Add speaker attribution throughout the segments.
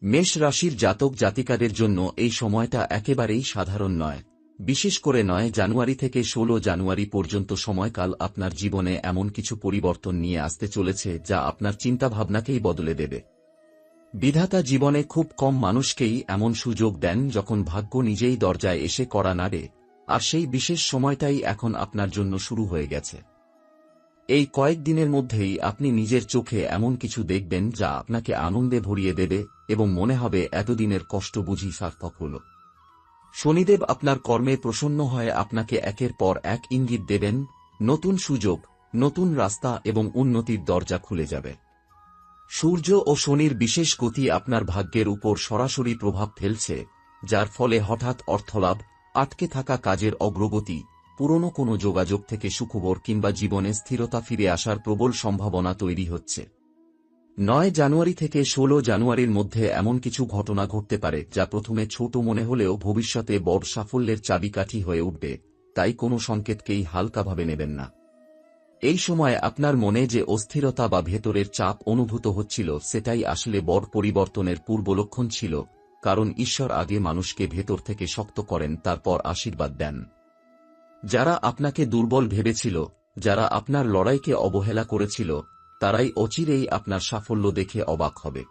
Speaker 1: মেষ রাশির জাতক জাতিকাদের জন্য এই সময়টা একেবারেই সাধারণ নয়। বিশেষ করে 9 জানুয়ারি থেকে 16 জানুয়ারি পর্যন্ত সময়কাল আপনার জীবনে এমন কিছু পরিবর্তন নিয়ে আসতে চলেছে যা আপনার চিন্তাভাবনাকেই বদলে দেবে। বিধাতা জীবনে খুব কম মানুষকেই এমন সুযোগ দেন যখন ভাগ্য নিজেই দরজায় এসে কড়া নাড়ে, আর সেই বিশেষ সময়টাই এখন আপনার জন্য শুরু হয়ে গেছে। এই কয়েক দিনের মধ্যেই আপনি নিজের চোখে এমন কিছু দেখবেন যা আপনাকে আনন্দে ভরিয়ে দেবে এবং মনে হবে এতদিনের কষ্ট বুঝি সার্থক হল। শনিদেব আপনার কর্মে প্রসন্ন হয়ে আপনাকে একের পর এক ইঙ্গিত দেবেন, নতুন সুযোগ, নতুন রাস্তা এবং উন্নতির দরজা খুলে যাবে। সূর্য ও শনির বিশেষ গতি আপনার ভাগ্যের উপর সরাসরি প্রভাব ফেলছে, যার ফলে হঠাৎ অর্থলাভ, আটকে থাকা কাজের অগ্রগতি, পুরনো কোনো যোগাযোগ থেকে সুখবর কিংবা জীবনে স্থিরতা ফিরে আসার প্রবল সম্ভাবনা তৈরি হচ্ছে। 9 জানুয়ারি থেকে 16 জানুয়ারির মধ্যে এমন কিছু ঘটনা ঘটতে পারে যা প্রথমে ছোট মনে হলেও ভবিষ্যতে বড় সাফল্যের চাবিকাঠি হয়ে উঠবে, তাই কোনো সংকেতকেই হালকাভাবে নেবেন না। এই সময় আপনার মনে যে অস্থিরতা বা ভেতরের চাপ অনুভূত হচ্ছিল সেটাই আসলে বড় পরিবর্তনের পূর্বলক্ষণ ছিল, কারণ ঈশ্বর আগে মানুষকে ভেতর থেকে শক্ত করেন, তারপর আশীর্বাদ দেন। যারা আপনাকে দুর্বল ভেবেছিল, যারা আপনার লড়াইকে অবহেলা করেছিল, তারাই অচিরেই আপনার সাফল্য দেখে অবাক হবে।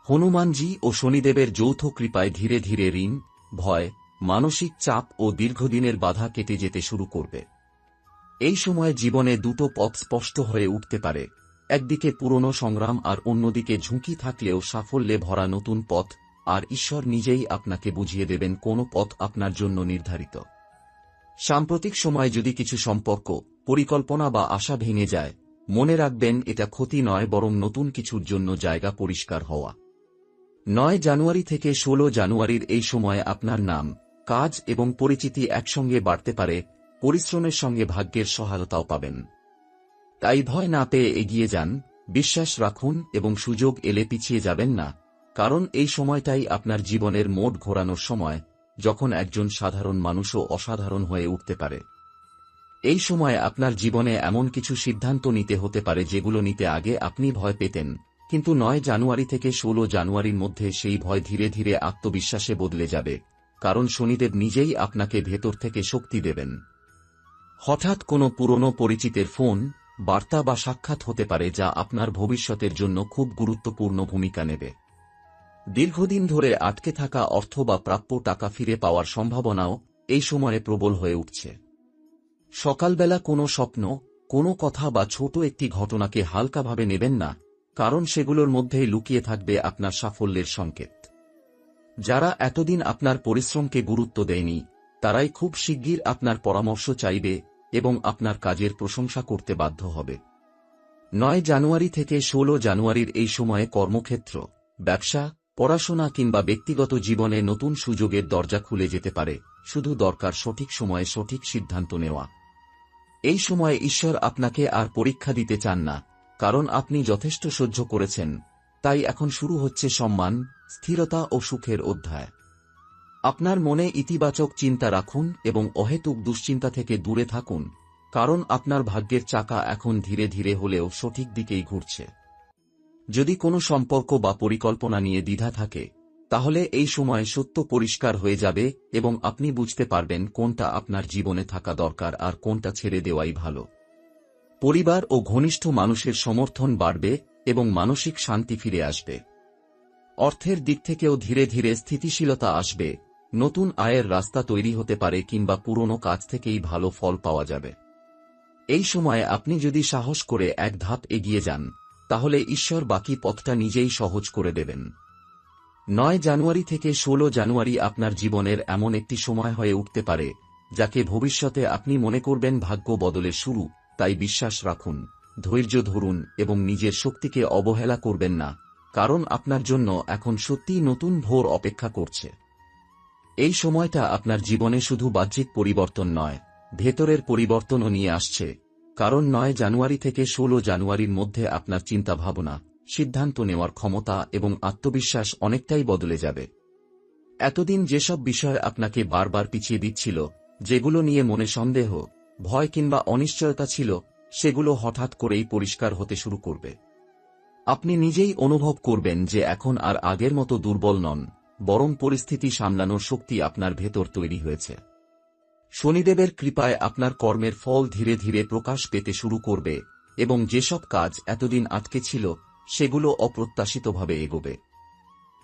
Speaker 1: হনুমানজি ও শনিদেবের যৌথ কৃপায় ধীরে ধীরে ঋণ, ভয়, মানসিক চাপ ও দীর্ঘদিনের বাধা কেটে যেতে শুরু করবে। এই সময় জীবনে দুটো পথ স্পষ্ট হয়ে উঠতে পারে, একদিকে পুরনো সংগ্রাম আর অন্যদিকে ঝুঁকি থাকলেও সাফল্যে ভরা নতুন পথ, আর ঈশ্বর নিজেই আপনাকে বুঝিয়ে দেবেন কোন পথ আপনার জন্য নির্ধারিত। সাম্প্রতিক সময় যদি কিছু সম্পর্ক, পরিকল্পনা বা আশা ভেঙে যায়, মনে রাখবেন এটা ক্ষতি নয়, বরং নতুন কিছুর জন্য জায়গা পরিষ্কার হওয়া। 9 জানুয়ারি থেকে 16 জানুয়ারির এই সময়ে আপনার নাম, কাজ এবং পরিচিতি একসঙ্গে বাড়তে পারে, পরিশ্রমের সঙ্গে ভাগ্যের সহায়তাও পাবেন। তাই ভয় না পেয়ে এগিয়ে যান, বিশ্বাস রাখুন এবং সুযোগ এলে পিছিয়ে যাবেন না, কারণ এই সময়টাই আপনার জীবনের মোড় ঘোরানোর সময়, যখন একজন সাধারণ মানুষও অসাধারণ হয়ে উঠতে পারে। এই সময় আপনার জীবনে এমন কিছু সিদ্ধান্ত নিতে হতে পারে যেগুলো নিতে আগে আপনি ভয় পেতেন, কিন্তু 9 জানুয়ারি থেকে 16 জানুয়ারির মধ্যে সেই ভয় ধীরে ধীরে আত্মবিশ্বাসে বদলে যাবে, কারণ শনিদেব নিজেই আপনাকে ভেতর থেকে শক্তি দেবেন। হঠাৎ কোনো পুরনো পরিচিতের ফোন, বার্তা বা সাক্ষাৎ হতে পারে যা আপনার ভবিষ্যতের জন্য খুব গুরুত্বপূর্ণ ভূমিকা নেবে। দীর্ঘদিন ধরে আটকে থাকা অর্থ বা প্রাপ্য টাকা ফিরে পাওয়ার সম্ভাবনাও এই সময়ে প্রবল হয়ে উঠছে। সকালবেলা কোনো স্বপ্ন, কোনো কথা বা ছোট একটি ঘটনাকে হালকাভাবে নেবেন না, কারণ সেগুলোর মধ্যেই লুকিয়ে থাকবে আপনার সাফল্যের সংকেত। যারা এতদিন আপনার পরিশ্রমকে গুরুত্ব দেয়নি, তারাই খুব শিগগির আপনার পরামর্শ চাইবে এবং আপনার কাজের প্রশংসা করতে বাধ্য হবে। 9 জানুয়ারি থেকে 16 জানুয়ারির এই সময়ে কর্মক্ষেত্র, ব্যবসা, পড়াশোনা কিংবা ব্যক্তিগত জীবনে নতুন সুযোগের দরজা খুলে যেতে পারে, শুধু দরকার সঠিক সময়ে সঠিক সিদ্ধান্ত নেওয়া। এই সময়ে ঈশ্বর আপনাকে আর পরীক্ষা দিতে চান না, কারণ আপনি যথেষ্ট সহ্য করেছেন, তাই এখন শুরু হচ্ছে সম্মান, স্থিরতা ও সুখের অধ্যায়। আপনার মনে ইতিবাচক চিন্তা রাখুন এবং অহেতুক দুশ্চিন্তা থেকে দূরে থাকুন, কারণ আপনার ভাগ্যের চাকা এখন ধীরে ধীরে হলেও সঠিক দিকেই ঘুরছে। যদি কোনো সম্পর্ক বা পরিকল্পনা নিয়ে দ্বিধা থাকে, তাহলে এই সময় সত্য পরিষ্কার হয়ে যাবে এবং আপনি বুঝতে পারবেন কোনটা আপনার জীবনে থাকা দরকার আর কোনটা ছেড়ে দেওয়াই ভালো। পরিবার ও ঘনিষ্ঠ মানুষের সমর্থন বাড়বে এবং মানসিক শান্তি ফিরে আসবে। অর্থের দিক থেকেও ধীরে ধীরে স্থিতিশীলতা আসবে, নতুন আয়ের রাস্তা তৈরি হতে পারে কিংবা পুরনো কাজ থেকেই ভালো ফল পাওয়া যাবে। এই সময়ে আপনি যদি সাহস করে এক ধাপ এগিয়ে যান, তাহলে ঈশ্বর বাকি পথটা নিজেই সহজ করে দেবেন। 9 জানুয়ারি থেকে 16 জানুয়ারি আপনার জীবনের এমন একটি সময় হয়ে উঠতে পারে, যাকে ভবিষ্যতে আপনি মনে করবেন ভাগ্য বদলের শুরু, তাই বিশ্বাস রাখুন, ধৈর্য ধরুন এবং নিজের শক্তিকে অবহেলা করবেন না, কারণ আপনার জন্য এখন সত্যিই নতুন ভোর অপেক্ষা করছে। এই সময়টা আপনার জীবনে শুধু বাহ্যিক পরিবর্তন নয়, ভেতরের পরিবর্তনও নিয়ে আসছে, কারণ 9 জানুয়ারি থেকে 16 জানুয়ারির মধ্যে আপনার চিন্তাভাবনা, সিদ্ধান্ত নেওয়ার ক্ষমতা এবং আত্মবিশ্বাস অনেকটাই বদলে যাবে। এতদিন যেসব বিষয় আপনাকে বারবার পিছিয়ে দিচ্ছিল, যেগুলো নিয়ে মনে সন্দেহ, ভয় কিংবা অনিশ্চয়তা ছিল, সেগুলো হঠাৎ করেই পরিষ্কার হতে শুরু করবে। আপনি নিজেই অনুভব করবেন যে এখন আর আগের মতো দুর্বল নন, বরং পরিস্থিতি সামলানোর শক্তি আপনার ভেতর তৈরি হয়েছে। শনিদেবের কৃপায় আপনার কর্মের ফল ধীরে ধীরে প্রকাশ পেতে শুরু করবে এবং যেসব কাজ এতদিন আটকে ছিল সেগুলো অপ্রত্যাশিতভাবে এগোবে।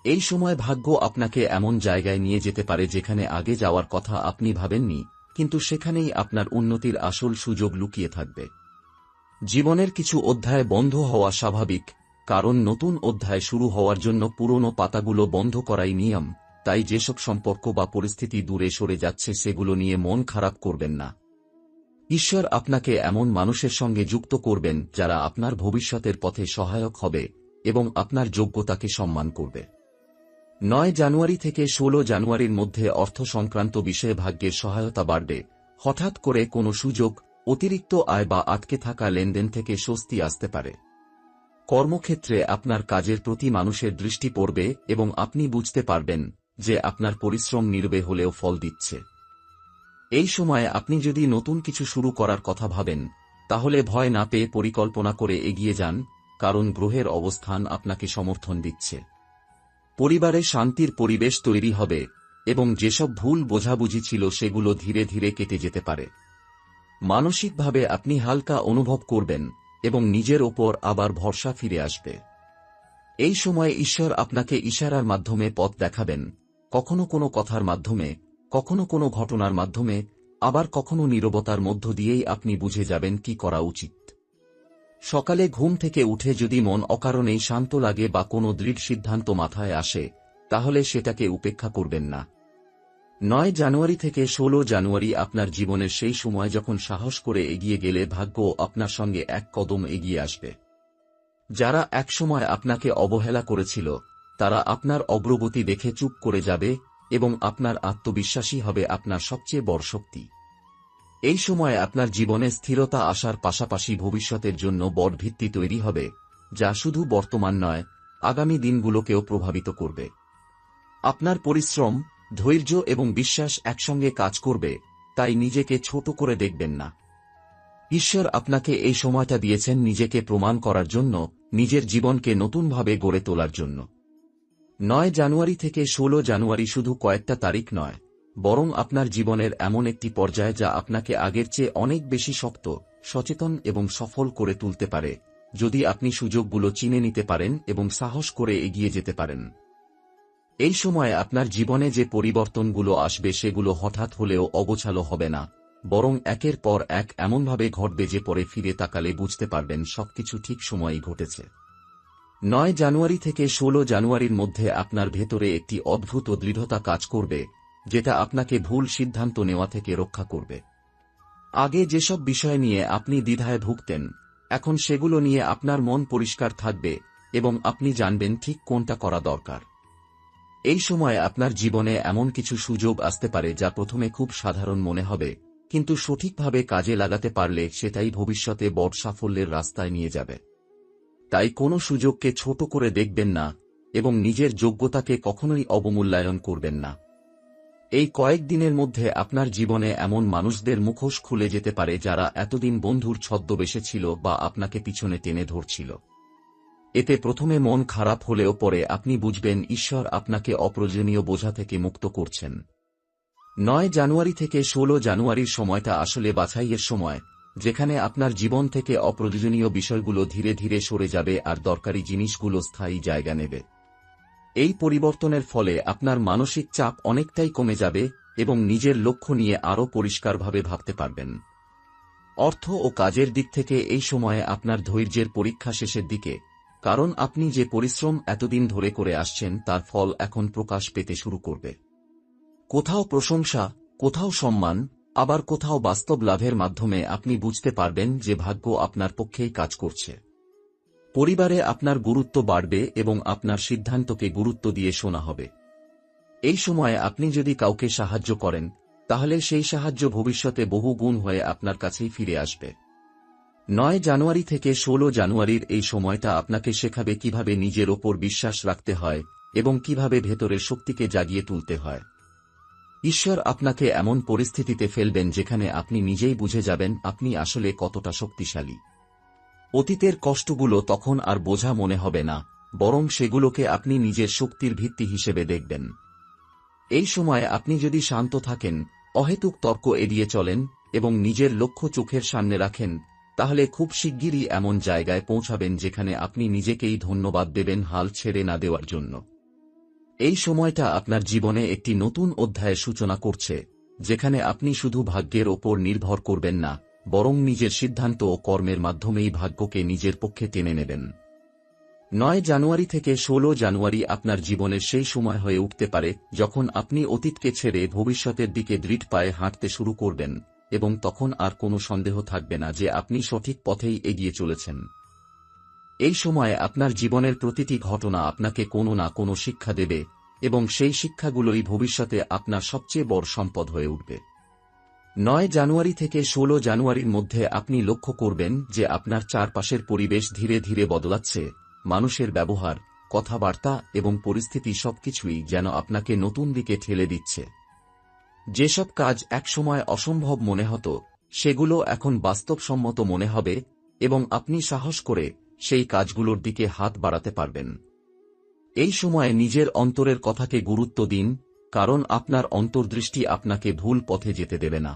Speaker 1: এই সময় ভাগ্য আপনাকে এমন জায়গায় নিয়ে যেতে পারে যেখানে আগে যাওয়ার কথা আপনি ভাবেননি, কিন্তু সেখানেই আপনার উন্নতির আসল সুযোগ লুকিয়ে থাকবে। জীবনের কিছু অধ্যায় বন্ধ হওয়া স্বাভাবিক, কারণ নতুন অধ্যায় শুরু হওয়ার জন্য পুরনো পাতাগুলো বন্ধ করাই নিয়ম। তাই যেসব সম্পর্ক বা পরিস্থিতি দূরে সরে যাচ্ছে সেগুলো নিয়ে মন খারাপ করবেন না। ঈশ্বর আপনাকে এমন মানুষের সঙ্গে যুক্ত করবেন যারা আপনার ভবিষ্যতের পথে সহায়ক হবে এবং আপনার যোগ্যতাকে সম্মান করবে। 9 জানুয়ারি থেকে 16 জানুয়ারির মধ্যে অর্থ সংক্রান্ত বিষয়ে ভাগ্যের সহায়তা বাড়বে। হঠাৎ করে কোনো সুযোগ, অতিরিক্ত আয় বা আটকে থাকা লেনদেন থেকে স্বস্তি আসতে পারে। কর্মক্ষেত্রে আপনার কাজের প্রতি মানুষের দৃষ্টি পড়বে এবং আপনি বুঝতে পারবেন যে আপনার পরিশ্রম নীরবে হলেও ফল দিচ্ছে। এই সময়ে আপনি যদি নতুন কিছু শুরু করার কথা ভাবেন, তাহলে ভয় না পেয়ে পরিকল্পনা করে এগিয়ে যান, কারণ গ্রহের অবস্থান আপনাকে সমর্থন দিচ্ছে। পরিবারে শান্তির পরিবেশ তৈরি হবে এবং যেসব ভুল বোঝাবুঝি ছিল সেগুলো ধীরে ধীরে কেটে যেতে পারে। মানসিকভাবে আপনি হালকা অনুভব করবেন এবং নিজের ওপর আবার ভরসা ফিরে আসবে। এই সময়ে ঈশ্বর আপনাকে ইশারার মাধ্যমে পথ দেখাবেন, কখনো কোনো কথার মাধ্যমে, কখনো কোনো ঘটনার মাধ্যমে, আবার কখনো নীরবতার মধ্য দিয়েই আপনি বুঝে যাবেন কি করা উচিত। সকালে ঘুম থেকে উঠে যদি মন অকারণেই শান্ত লাগে বা কোনো দৃঢ় সিদ্ধান্ত মাথায় আসে, তাহলে সেটাকে উপেক্ষা করবেন না। 9 জানুয়ারি থেকে 16 জানুয়ারি আপনার জীবনের সেই সময় যখন সাহস করে এগিয়ে গেলে ভাগ্য আপনার সঙ্গে এক কদম এগিয়ে আসবে। যারা একসময় আপনাকে অবহেলা করেছিল, তারা আপনার অগ্রগতি দেখে চুপ করে যাবে এবং আপনার আত্মবিশ্বাসী হবে আপনার সবচেয়ে বড় শক্তি। এই সময় আপনার জীবনে স্থিরতা আসার পাশাপাশি ভবিষ্যতের জন্য বড় ভিত্তি তৈরি হবে, যা শুধু বর্তমান নয়, আগামী দিনগুলোকেও প্রভাবিত করবে। আপনার পরিশ্রম, ধৈর্য এবং বিশ্বাস একসঙ্গে কাজ করবে, তাই নিজেকে ছোট করে দেখবেন না। ঈশ্বর আপনাকে এই সময়টা দিয়েছেন নিজেকে প্রমাণ করার জন্য, নিজের জীবনকে নতুনভাবে গড়ে তোলার জন্য। 9 জানুয়ারি থেকে 16 জানুয়ারি শুধু কয়েকটা তারিখ নয়, বরং আপনার জীবনের এমন একটি পর্যায় যা আপনাকে আগের চেয়ে অনেক বেশি শক্ত, সচেতন এবং সফল করে তুলতে পারে, যদি আপনি সুযোগগুলো চিনে নিতে পারেন এবং সাহস করে এগিয়ে যেতে পারেন। এই সময়ে আপনার জীবনে যে পরিবর্তনগুলো আসবে সেগুলো হঠাৎ হলেও অগোছালো হবে না, বরং একের পর এক এমনভাবে ঘটবে যে পরে ফিরে তাকালে বুঝতে পারবেন সবকিছু ঠিক সময়েই ঘটেছে। 9 জানুয়ারি থেকে 16 জানুয়ারির মধ্যে আপনার ভেতরে একটি অদ্ভুত দৃঢ়তা কাজ করবে, যেটা আপনাকে ভুল সিদ্ধান্ত নেওয়া থেকে রক্ষা করবে। আগে যেসব বিষয় নিয়ে আপনি দ্বিধায় ভুগতেন, এখন সেগুলো নিয়ে আপনার মন পরিষ্কার থাকবে এবং আপনি জানবেন ঠিক কোনটা করা দরকার। এই সময় আপনার জীবনে এমন কিছু সুযোগ আসতে পারে যা প্রথমে খুব সাধারণ মনে হবে, কিন্তু সঠিকভাবে কাজে লাগাতে পারলে সেটাই ভবিষ্যতে বড় সাফল্যের রাস্তায় নিয়ে যাবে। তাই কোনো সুযোগকে ছোট করে দেখবেন না এবং নিজের যোগ্যতাকে কখনোই অবমূল্যায়ন করবেন না। এই কয়েকদিনের মধ্যে আপনার জীবনে এমন মানুষদের মুখোশ খুলে যেতে পারে যারা এতদিন বন্ধুর ছদ্মবেশে ছিল বা আপনাকে পিছনে টেনে ধরছিল। এতে প্রথমে মন খারাপ হলেও পরে আপনি বুঝবেন ঈশ্বর আপনাকে অপ্রয়োজনীয় বোঝা থেকে মুক্ত করছেন। 9 জানুয়ারি থেকে 16 জানুয়ারির সময়টা আসলে বাছাইয়ের সময়, যেখানে আপনার জীবন থেকে অপ্রয়োজনীয় বিষয়গুলো ধীরে ধীরে সরে যাবে আর দরকারি জিনিসগুলো স্থায়ী জায়গা নেবে। এই পরিবর্তনের ফলে আপনার মানসিক চাপ অনেকটাই কমে যাবে এবং নিজের লক্ষ্য নিয়ে আরও পরিষ্কারভাবে ভাবতে পারবেন। অর্থ ও কাজের দিক থেকে এই সময়ে আপনার ধৈর্যের পরীক্ষা শেষের দিকে, কারণ আপনি যে পরিশ্রম এতদিন ধরে করে আসছেন তার ফল এখন প্রকাশ পেতে শুরু করবে। কোথাও প্রশংসা, কোথাও সম্মান, আবার কোথাও বাস্তব লাভের মাধ্যমে আপনি বুঝতে পারবেন যে ভাগ্য আপনার পক্ষেই কাজ করছে। পরিবারে আপনার গুরুত্ব বাড়বে এবং আপনার সিদ্ধান্তকে গুরুত্ব দিয়ে শোনা হবে। এই সময়ে আপনি যদি কাউকে সাহায্য করেন, তাহলে সেই সাহায্য ভবিষ্যতে বহু গুণ হয়ে আপনার কাছেই ফিরে আসবে। 9 জানুয়ারি থেকে 16 জানুয়ারির এই সময়টা আপনাকে শেখাবে কিভাবে নিজের ওপর বিশ্বাস রাখতে হয় এবং কিভাবে ভেতরের শক্তিকে জাগিয়ে তুলতে হয়। ঈশ্বর আপনাকে এমন পরিস্থিতিতে ফেলবেন যেখানে আপনি নিজেই বুঝে যাবেন আপনি আসলে কতটা শক্তিশালী। অতীতের কষ্টগুলো তখন আর বোঝা মনে হবে না, বরং সেগুলোকে আপনি নিজের শক্তির ভিত্তি হিসেবে দেখবেন। এই সময় আপনি যদি শান্ত থাকেন, অহেতুক তর্ক এড়িয়ে চলেন এবং নিজের লক্ষ্য চোখের সামনে রাখেন, তাহলে খুব শিগগিরই এমন জায়গায় পৌঁছাবেন যেখানে আপনি নিজেকেই ধন্যবাদ দেবেন হাল ছেড়ে না দেওয়ার জন্য। এই সময়টা আপনার জীবনে একটি নতুন অধ্যায়ের সূচনা করছে, যেখানে আপনি শুধু ভাগ্যের ওপর নির্ভর করবেন না, বরং নিজের সিদ্ধান্ত ও কর্মের মাধ্যমেই ভাগ্যকে নিজের পক্ষে টেনে নেবেন। 9 জানুয়ারি থেকে 16 জানুয়ারি আপনার জীবনের সেই সময় হয়ে উঠতে পারে যখন আপনি অতীতকে ছেড়ে ভবিষ্যতের দিকে দৃঢ় পায়ে হাঁটতে শুরু করবেন, এবং তখন আর কোনো সন্দেহ থাকবে না যে আপনি সঠিক পথেই এগিয়ে চলেছেন। এই সময়ে আপনার জীবনের প্রতিটি ঘটনা আপনাকে কোনো না কোনো শিক্ষা দেবে, এবং সেই শিক্ষাগুলোই ভবিষ্যতে আপনার সবচেয়ে বড় সম্পদ হয়ে উঠবে। 9 জানুয়ারি থেকে 16 জানুয়ারির মধ্যে আপনি লক্ষ্য করবেন যে আপনার চারপাশের পরিবেশ ধীরে ধীরে বদলাচ্ছে, মানুষের ব্যবহার, কথাবার্তা এবং পরিস্থিতি সবকিছুই যেন আপনাকে নতুন দিকে ঠেলে দিচ্ছে। যেসব কাজ একসময় অসম্ভব মনে হতো, সেগুলো এখন বাস্তবসম্মত মনে হবে, এবং আপনি সাহস করে সেই কাজগুলোর দিকে হাত বাড়াতে পারবেন। এই সময়ে নিজের অন্তরের কথাকে গুরুত্ব দিন, কারণ আপনার অন্তর্দৃষ্টি আপনাকে ভুল পথে যেতে দেবে না।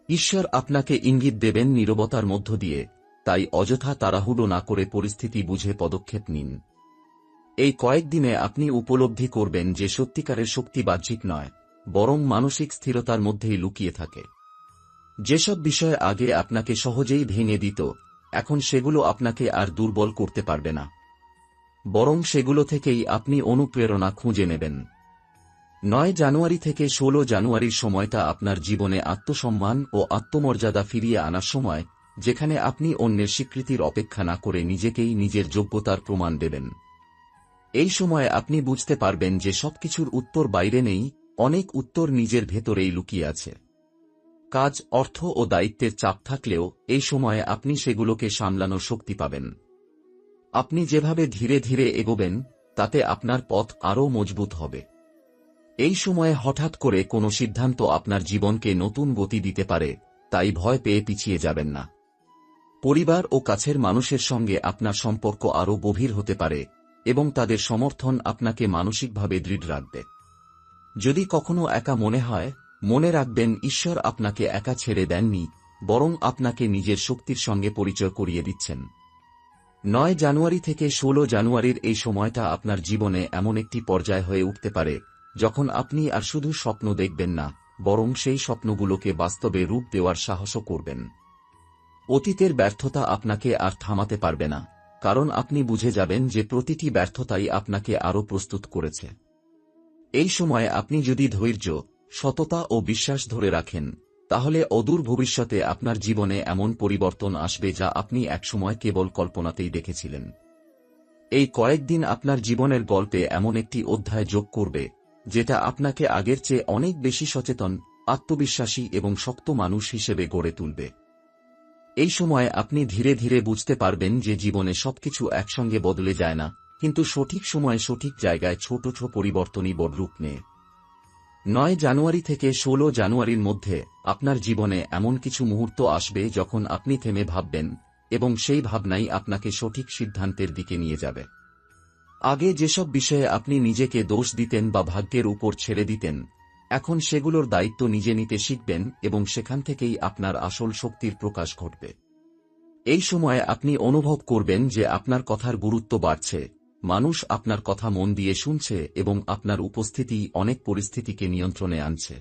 Speaker 1: ঈশ্বর আপনাকে ইঙ্গিত দেবেন নীরবতার মধ্য দিয়ে, তাই অযথা তাড়াহুড়ো না করে পরিস্থিতি বুঝে পদক্ষেপ নিন। এই কয়েকদিনে আপনি উপলব্ধি করবেন যে সত্যিকারের শক্তি বাহ্যিক নয়, বরং মানসিক স্থিরতার মধ্যেই লুকিয়ে থাকে। যেসব বিষয় আগে আপনাকে সহজেই ভেঙে দিত, এখন সেগুলো আপনাকে আর দুর্বল করতে পারবে না, বরং সেগুলো থেকেই আপনি অনুপ্রেরণা খুঁজে নেবেন। 9 জানুয়ারি থেকে 16 জানুয়ারির সময়টা আপনার জীবনে আত্মসম্মান ও আত্মমর্যাদা ফিরিয়ে আনার সময়, যেখানে আপনি অন্যের স্বীকৃতির অপেক্ষা না করে নিজেকেই নিজের যোগ্যতার প্রমাণ দেবেন। এই সময়ে আপনি বুঝতে পারবেন যে সবকিছুর উত্তর বাইরে নেই, অনেক উত্তর নিজের ভেতরেই লুকিয়ে আছে। কাজ, অর্থ ও দায়িত্বের চাপ থাকলেও এই সময়ে আপনি সেগুলোকে সামলানোর শক্তি পাবেন। আপনি যেভাবে ধীরে ধীরে এগোবেন, তাতে আপনার পথ আরও মজবুত হবে। এই সময়ে হঠাৎ করে কোনো সিদ্ধান্ত আপনার জীবনকে নতুন গতি দিতে পারে, তাই ভয় পেয়ে পিছিয়ে যাবেন না। পরিবার ও কাছের মানুষের সঙ্গে আপনার সম্পর্ক আরও গভীর হতে পারে, এবং তাদের সমর্থন আপনাকে মানসিকভাবে দৃঢ় রাখবে। যদি কখনো একা মনে হয়, মনে রাখবেন ঈশ্বর আপনাকে একা ছেড়ে দেননি, বরং আপনাকে নিজের শক্তির সঙ্গে পরিচয় করিয়ে দিচ্ছেন। 9 জানুয়ারি থেকে 16 জানুয়ারির এই সময়টা আপনার জীবনে এমন একটি পর্যায় হয়ে উঠতে পারে যখন আপনি আর শুধু স্বপ্ন দেখবেন না, বরং সেই স্বপ্নগুলোকে বাস্তবে রূপ দেওয়ার সাহসও করবেন। অতীতের ব্যর্থতা আপনাকে আর থামাতে পারবে না, কারণ আপনি বুঝে যাবেন যে প্রতিটি ব্যর্থতাই আপনাকে আরও প্রস্তুত করেছে। এই সময়ে আপনি যদি ধৈর্য, সততা ও বিশ্বাস ধরে রাখেন, তাহলে অদূর ভবিষ্যতে আপনার জীবনে এমন পরিবর্তন আসবে যা আপনি একসময় কেবল কল্পনাতেই দেখেছিলেন। এই কয়েকদিন আপনার জীবনের গল্পে এমন একটি অধ্যায় যোগ করবে, যেটা আপনাকে আগের চেয়ে অনেক বেশি সচেতন, আত্মবিশ্বাসী এবং শক্ত মানুষ হিসেবে গড়ে তুলবে। এই সময়ে আপনি ধীরে ধীরে বুঝতে পারবেন যে জীবনে সবকিছু একসঙ্গে বদলে যায় না, কিন্তু সঠিক সময়ে সঠিক জায়গায় ছোট ছোট পরিবর্তনই বড় রূপ নেয়। 9 জানুয়ারি থেকে 16 জানুয়ারির মধ্যে আপনার জীবনে এমন কিছু মুহূর্ত আসবে যখন আপনি থেমে ভাববেন, এবং সেই ভাবনাই আপনাকে সঠিক সিদ্ধান্তের দিকে নিয়ে যাবে। আগে যেসব বিষয়ে আপনি নিজেকে দোষ দিতেন বা ভাগ্যের উপর ছেড়ে দিতেন, এখন সেগুলোর দায়িত্ব নিজে নিতে শিখবেন, এবং সেখান থেকেই আপনার আসল শক্তির প্রকাশ ঘটবে। এই সময়ে আপনি অনুভব করবেন যে আপনার কথার গুরুত্ব বাড়ছে, মানুষ আপনার কথা মন দিয়ে শুনছে এবং আপনার উপস্থিতি অনেক পরিস্থিতিকে নিয়ন্ত্রণে আনছে।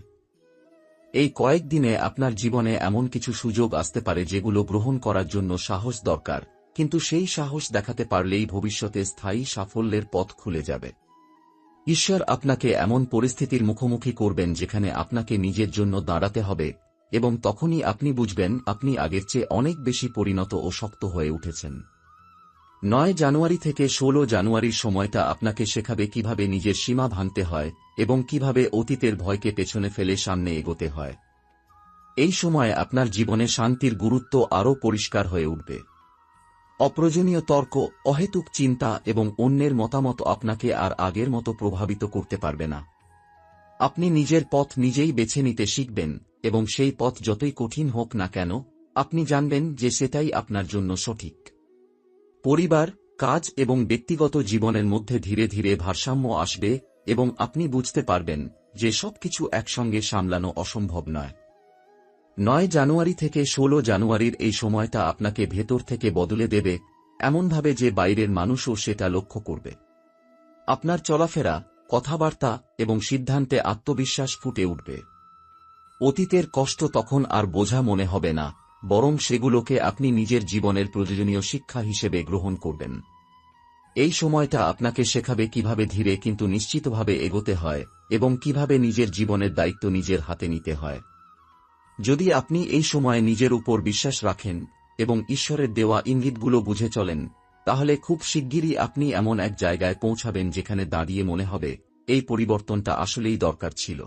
Speaker 1: এই কয়েকদিনে আপনার জীবনে এমন কিছু সুযোগ আসতে পারে যেগুলো গ্রহণ করার জন্য সাহস দরকার, কিন্তু সেই সাহস দেখাতে পারলেই ভবিষ্যতে স্থায়ী সাফল্যের পথ খুলে যাবে। ঈশ্বর আপনাকে এমন পরিস্থিতির মুখোমুখি করবেন যেখানে আপনাকে নিজের জন্য দাঁড়াতে হবে, এবং তখনই আপনি বুঝবেন আপনি আগের চেয়ে অনেক বেশি পরিণত ও শক্ত হয়ে উঠেছেন। 9 জানুয়ারি থেকে 16 জানুয়ারির সময়টা আপনাকে শেখাবে কিভাবে নিজের সীমা ভাঙতে হয় এবং কিভাবে অতীতের ভয়কে পেছনে ফেলে সামনে এগোতে হয়। এই সময় আপনার জীবনে শান্তির গুরুত্ব আরও পরিষ্কার হয়ে উঠবে। অপ্রয়োজনীয় তর্ক, অহেতুক চিন্তা এবং অন্যের মতামত আপনাকে আর আগের মতো প্রভাবিত করতে পারবে না। আপনি নিজের পথ নিজেই বেছে নিতে শিখবেন, এবং সেই পথ যতই কঠিন হোক না কেন, আপনি জানবেন যে সেটাই আপনার জন্য সঠিক। পরিবার, কাজ এবং ব্যক্তিগত জীবনের মধ্যে ধীরে ধীরে ভারসাম্য আসবে এবং আপনি বুঝতে পারবেন যে সবকিছু একসঙ্গে সামলানো অসম্ভব নয়। 9 জানুয়ারি থেকে 16 জানুয়ারির এই সময়টা আপনাকে ভেতর থেকে বদলে দেবে, এমনভাবে যে বাইরের মানুষও সেটা লক্ষ্য করবে। আপনার চলাফেরা, কথাবার্তা এবং সিদ্ধান্তে আত্মবিশ্বাস ফুটে উঠবে। অতীতের কষ্ট তখন আর বোঝা মনে হবে না, বরং সেগুলোকে আপনি নিজের জীবনের প্রয়োজনীয় শিক্ষা হিসেবে গ্রহণ করবেন। এই সময়টা আপনাকে শেখাবে কিভাবে ধীরে কিন্তু নিশ্চিতভাবে এগোতে হয় এবং কিভাবে নিজের জীবনের দায়িত্ব নিজের হাতে নিতে হয়। যদি আপনি এই সময়ে নিজের উপর বিশ্বাস রাখেন এবং ঈশ্বরের দেওয়া ইঙ্গিতগুলো বুঝে চলেন, তাহলে খুব শিগগিরই আপনি এমন এক জায়গায় পৌঁছাবেন যেখানে দাঁড়িয়ে মনে হবে এই পরিবর্তনটা আসলেই দরকার ছিল।